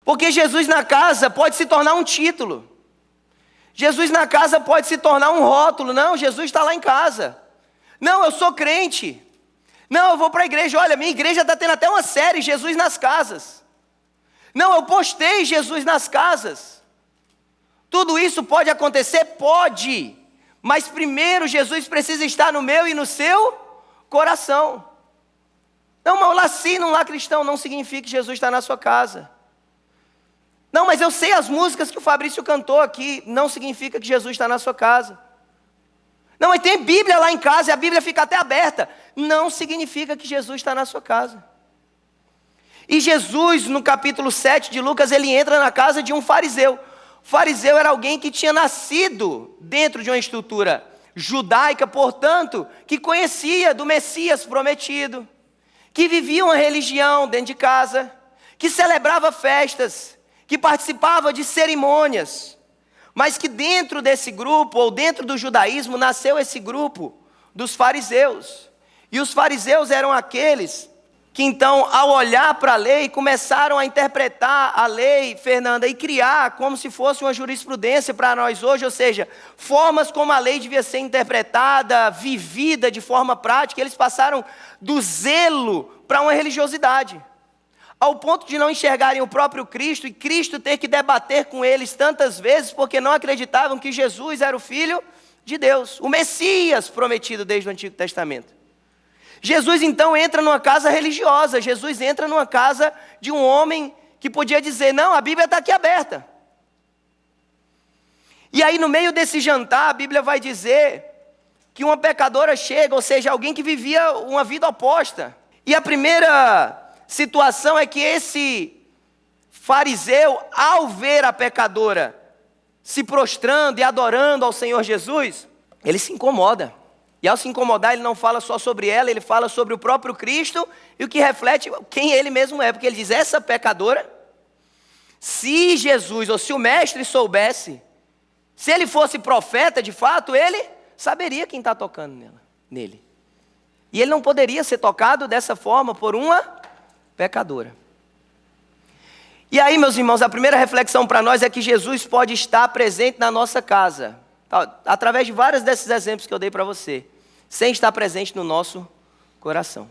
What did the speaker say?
Porque Jesus na casa pode se tornar um título. Jesus na casa pode se tornar um rótulo. Não, Jesus está lá em casa. Não, eu sou crente. Não, eu vou para a igreja. Olha, minha igreja está tendo até uma série, Jesus nas casas. Não, eu postei Jesus nas casas. Tudo isso pode acontecer? Pode. Mas primeiro Jesus precisa estar no meu e no seu coração. Não, mas lá sim, não lá cristão, não significa que Jesus está na sua casa. Não, mas eu sei as músicas que o Fabrício cantou aqui, não significa que Jesus está na sua casa. Não, mas tem Bíblia lá em casa e a Bíblia fica até aberta. Não significa que Jesus está na sua casa. E Jesus, no capítulo 7 de Lucas, ele entra na casa de um fariseu. O fariseu era alguém que tinha nascido dentro de uma estrutura judaica, portanto, que conhecia do Messias prometido, que vivia uma religião dentro de casa, que celebrava festas, que participava de cerimônias, mas que dentro desse grupo, ou dentro do judaísmo, nasceu esse grupo dos fariseus. E os fariseus eram aqueles que então, ao olhar para a lei, começaram a interpretar a lei, Fernanda, e criar como se fosse uma jurisprudência para nós hoje, ou seja, formas como a lei devia ser interpretada, vivida de forma prática. Eles passaram do zelo para uma religiosidade, ao ponto de não enxergarem o próprio Cristo, e Cristo ter que debater com eles tantas vezes, porque não acreditavam que Jesus era o Filho de Deus, o Messias prometido desde o Antigo Testamento. Jesus então entra numa casa religiosa, Jesus entra numa casa de um homem que podia dizer, não, a Bíblia está aqui aberta. E aí no meio desse jantar, a Bíblia vai dizer que uma pecadora chega, ou seja, alguém que vivia uma vida oposta. E a primeira situação é que esse fariseu, ao ver a pecadora se prostrando e adorando ao Senhor Jesus, ele se incomoda. E ao se incomodar, ele não fala só sobre ela, ele fala sobre o próprio Cristo, e o que reflete quem ele mesmo é. Porque ele diz, essa pecadora, se Jesus, ou se o mestre soubesse, se ele fosse profeta de fato, ele saberia quem está tocando nele. E ele não poderia ser tocado dessa forma por uma pecadora. E aí, meus irmãos, a primeira reflexão para nós é que Jesus pode estar presente na nossa casa, através de vários desses exemplos que eu dei para você, sem estar presente no nosso coração.